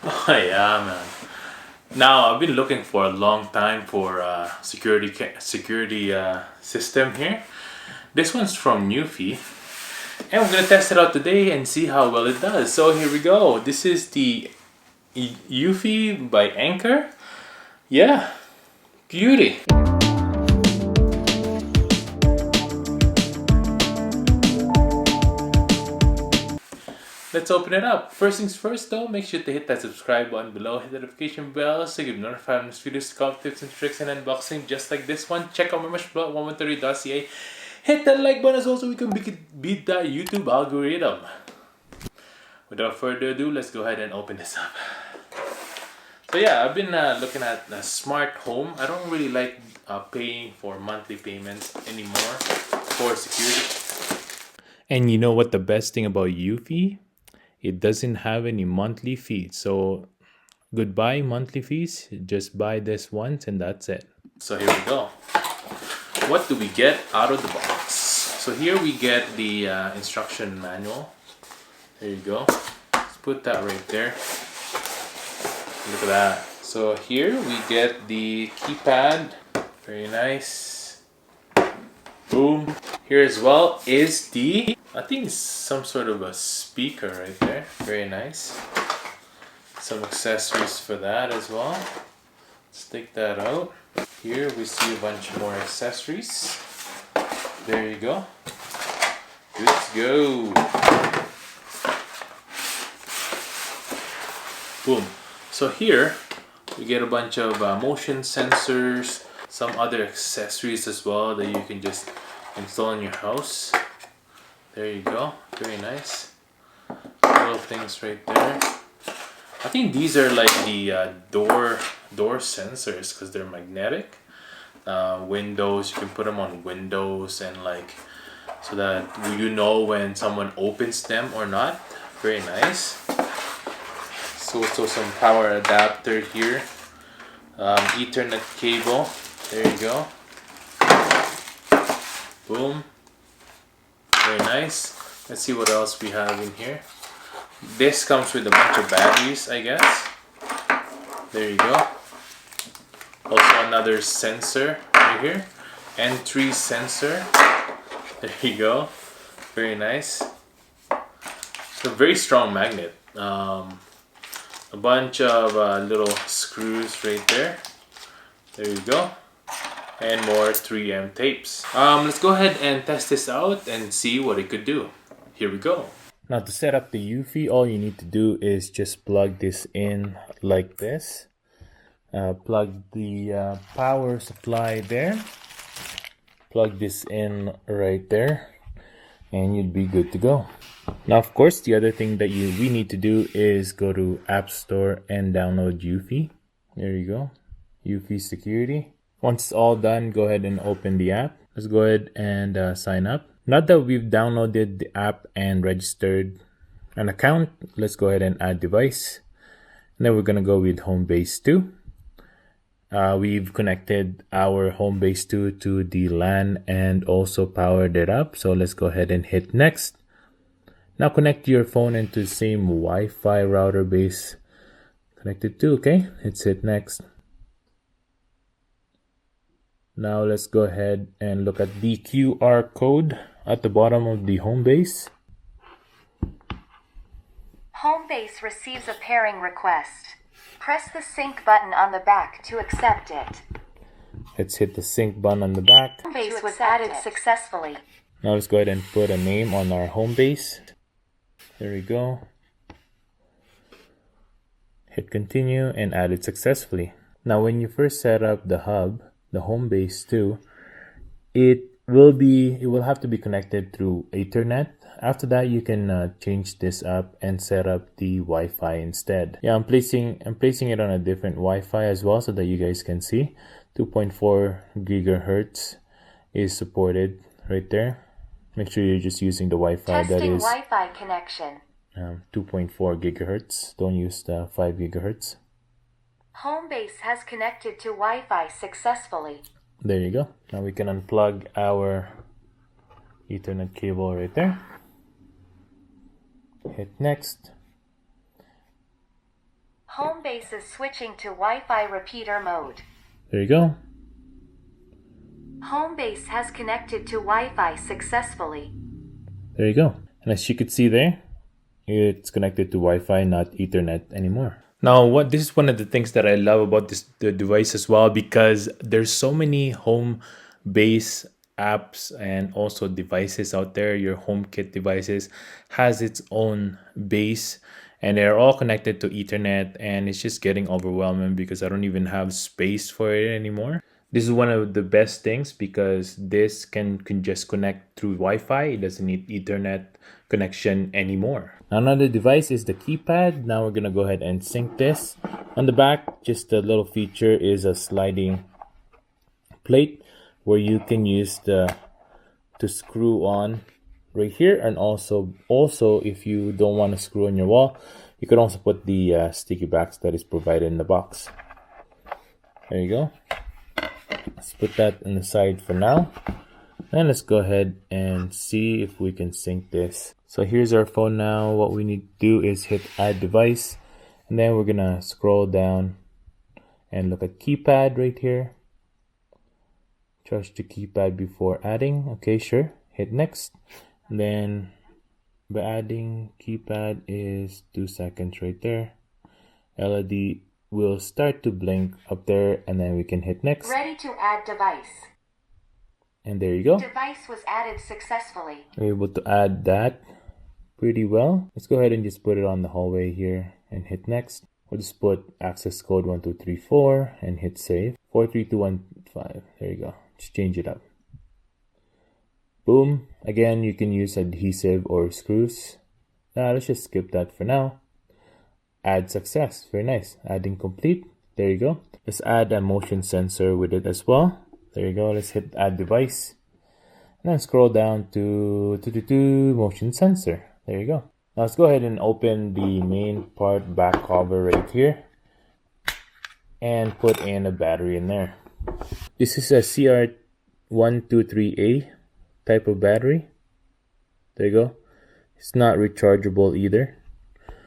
Oh yeah, man. Now I've been looking for a long time for security system here. This one's from Eufy, and we're gonna test it out today and see how well it does. So here we go. This is the Eufy by Anker. Yeah, beauty. Let's open it up. First things first though, make sure to hit that subscribe button below, hit the notification bell so you get notified when this videos come tips and tricks and unboxing just like this one. Check out my merch blog 113.ca. Hit that like button as well so we can beat that YouTube algorithm. Without further ado, let's go ahead and open this up. So yeah, I've been looking at a smart home. I don't really like paying for monthly payments anymore for security. And you know what the best thing about Eufy? It doesn't have any monthly fees. So goodbye monthly fees. Just buy this once and that's it. So here we go. What do we get out of the box? So here we get the instruction manual. There you go. Let's put that right there. Look at that. So here we get the keypad. Very nice. Boom. Here as well is the, I think it's some sort of a speaker right there. Very nice. Some accessories for that as well. Let's take that out. Here we see a bunch more accessories. There you go. Good to go. Boom. So here we get a bunch of motion sensors, some other accessories as well that you can just install in your house. There you go. Very nice. Little things right there. I think these are like the door sensors because they're magnetic. Windows, you can put them on windows and like so that you know when someone opens them or not. Very nice. So some power adapter here. Ethernet cable. There you go. Boom. Very nice. Let's see what else we have in here. This comes with a bunch of batteries, I guess. There you go. Also another sensor right here. N3 sensor. There you go. Very nice. It's a very strong magnet. A bunch of little screws right there. There you go. And more 3M tapes. Let's go ahead and test this out and see what it could do. Here we go. Now to set up the Eufy, all you need to do is just plug this in like this. Plug the power supply there. Plug this in right there. And you'd be good to go. Now of course the other thing that we need to do is go to App Store and download Eufy. There you go. Eufy Security. Once it's all done, go ahead and open the app. Let's go ahead and sign up. Now that we've downloaded the app and registered an account, let's go ahead and add device. And then we're going to go with Homebase 2. We've connected our Homebase 2 to the LAN and also powered it up. So let's go ahead and hit next. Now connect your phone into the same Wi-Fi router base connected to. Okay, let's hit next. Now let's go ahead and look at the QR code at the bottom of the Homebase. Homebase receives a pairing request. Press the sync button on the back to accept it. Let's hit the sync button on the back. Homebase was added successfully. Now let's go ahead and put a name on our Homebase. There we go. Hit continue and add it successfully. Now when you first set up the hub, the Homebase 2, it will have to be connected through Ethernet. After that, you can change this up and set up the Wi-Fi instead. Yeah, I'm placing it on a different Wi-Fi as well so that you guys can see. 2.4 gigahertz is supported right there. Make sure you're just using the Wi-Fi that is Wi-Fi connection. 2.4 gigahertz. Don't use the 5 gigahertz. Homebase has connected to Wi-Fi successfully. There you go. Now we can unplug our Ethernet cable right there. Hit next. Home base is switching to Wi-Fi repeater mode. There you go. Home base has connected to Wi-Fi successfully. There you go. And as you could see there, it's connected to Wi-Fi, not Ethernet anymore. Now, this is one of the things that I love about the device as well, because there's so many home base apps and also devices out there. Your HomeKit devices has its own base, and they're all connected to Ethernet, and it's just getting overwhelming because I don't even have space for it anymore. This is one of the best things because this can just connect through Wi-Fi. It doesn't need Ethernet connection anymore. Another device is the keypad. Now we're gonna go ahead and sync this. On the back, just a little feature is a sliding plate where you can use to screw on right here, and also if you don't want to screw on your wall, you can also put the sticky backs that is provided in the box. There you go. Let's put that on the side for now, and let's go ahead and see if we can sync this. So here's our phone now. What we need to do is hit add device, and then we're gonna scroll down and look at keypad right here. Charge the keypad before adding. Okay, sure. Hit next, and then by adding keypad is 2 seconds right there. LED will start to blink up there, and then we can hit next. Ready to add device. And there you go. Device was added successfully. We're able to add that pretty well. Let's go ahead and just put it on the hallway here and hit next. We'll just put access code 1234 and hit save. 43215. There you go. Just change it up. Boom. Again, you can use adhesive or screws. Let's just skip that for now. Add success. Very nice. Adding complete. There you go. Let's add a motion sensor with it as well. There you go. Let's hit add device. And then scroll down to motion sensor. There you go. Now let's go ahead and open the main part back cover right here and put in a battery in there. This is a CR123A type of battery. There you go. It's not rechargeable either.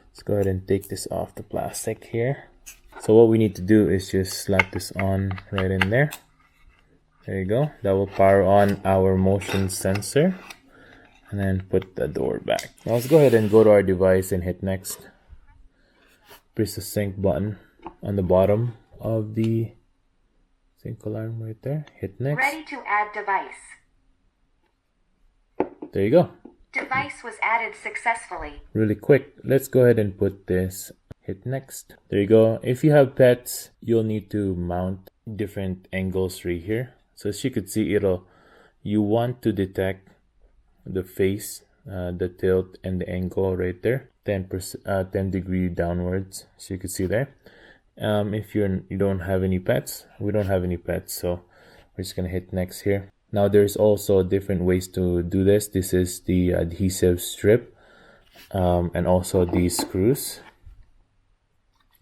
Let's go ahead and take this off the plastic here. So what we need to do is just slap this on right in there. There you go. That will power on our motion sensor. And then put the door back. Now let's go ahead and go to our device and hit next. Press the sync button on the bottom of the sync alarm right there. Hit next. Ready to add device. There you go. Device was added successfully. Really quick. Let's go ahead and put this. Hit next. There you go. If you have pets, you'll need to mount different angles right here. So as you could see, you want to detect the face, the tilt, and the angle right there. 10 degree downwards. So you can see there. If you don't have any pets, we don't have any pets, so we're just gonna hit next here. Now there's also different ways to do this. This is the adhesive strip, and also these screws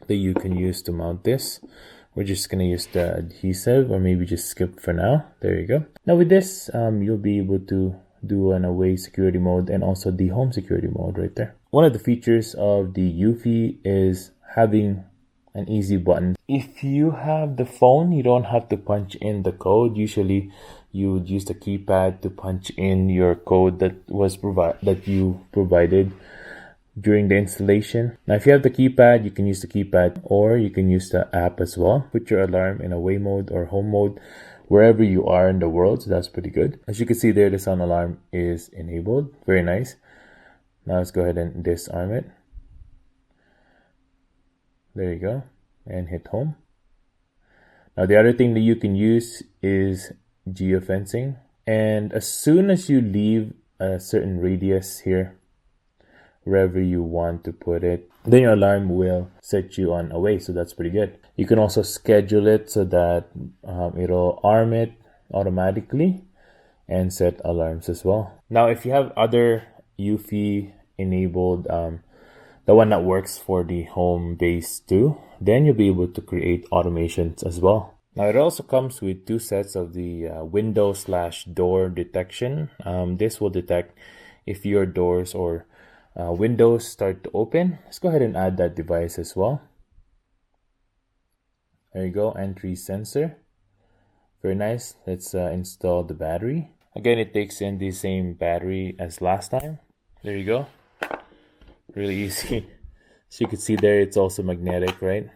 that you can use to mount this. We're just gonna use the adhesive, or maybe just skip for now. There you go. Now with this, you'll be able to do an away security mode and also the home security mode right there. One of the features of the Eufy is having an easy button. If you have the phone, you don't have to punch in the code. Usually you would use the keypad to punch in your code that you provided during the installation. Now if you have the keypad, you can use the keypad, or you can use the app as well. Put your alarm in away mode or home mode wherever you are in the world, so that's pretty good. As you can see there, the sound alarm is enabled. Very nice. Now let's go ahead and disarm it. There you go, and hit home. Now the other thing that you can use is geofencing, and as soon as you leave a certain radius here, wherever you want to put it, then your alarm will set you on away, so that's pretty good. You can also schedule it so that it'll arm it automatically and set alarms as well. Now if you have other Eufy enabled, the one that works for the home base too, then you'll be able to create automations as well. Now it also comes with 2 sets of the window/door detection. This will detect if your doors or windows start to open. Let's go ahead and add that device as well. There you go, entry sensor. Very nice. Let's install the battery. Again, it takes in the same battery as last time. There you go. Really easy. As you can see there, it's also magnetic, right?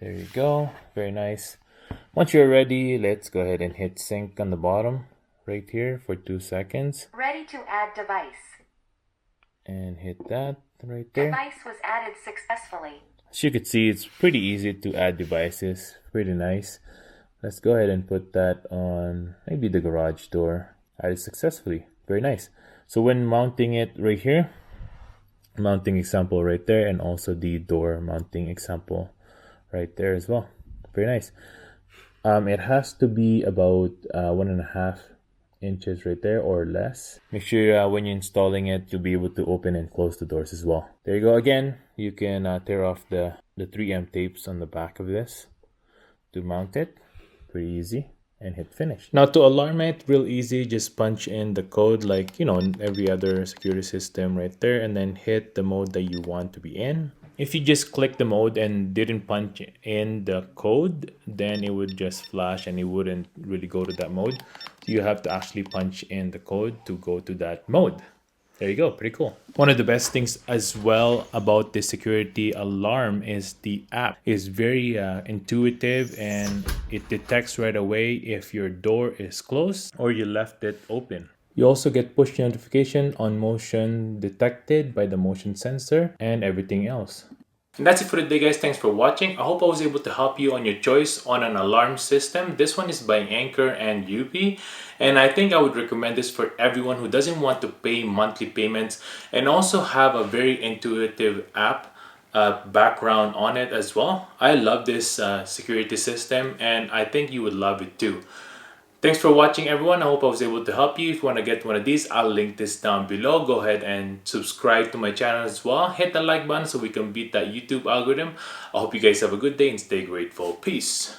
There you go. Very nice. Once you're ready, let's go ahead and hit sync on the bottom right here for 2 seconds. Ready to add device. And hit that right there. Device was added successfully. As you can see, it's pretty easy to add devices. Pretty nice. Let's go ahead and put that on maybe the garage door. Added successfully. Very nice. So when mounting it right here, mounting example right there, and also the door mounting example right there as well. Very nice. It has to be about 1.5 inches right there or less. Make sure when you're installing it, you'll be able to open and close the doors as well. There you go. Again, you can tear off the 3M tapes on the back of this to mount it. Pretty easy. And hit finish. Now to alarm it, real easy. Just punch in the code like, you know, in every other security system right there, and then hit the mode that you want to be in. If you just click the mode and didn't punch in the code, then it would just flash and it wouldn't really go to that mode. So you have to actually punch in the code to go to that mode. There you go, pretty cool. One of the best things as well about the security alarm is the app. It's very intuitive, and it detects right away if your door is closed or you left it open. You also get push notification on motion detected by the motion sensor and everything else. And that's it for today, guys. Thanks for watching. I hope I was able to help you on your choice on an alarm system. This one is by Anker and Eufy, and I think I would recommend this for everyone who doesn't want to pay monthly payments and also have a very intuitive app background on it as well. I love this security system, and I think you would love it too. Thanks for watching, everyone. I hope I was able to help you. If you want to get one of these, I'll link this down below. Go ahead and subscribe to my channel as well. Hit the like button so we can beat that YouTube algorithm. I hope you guys have a good day and stay grateful. Peace.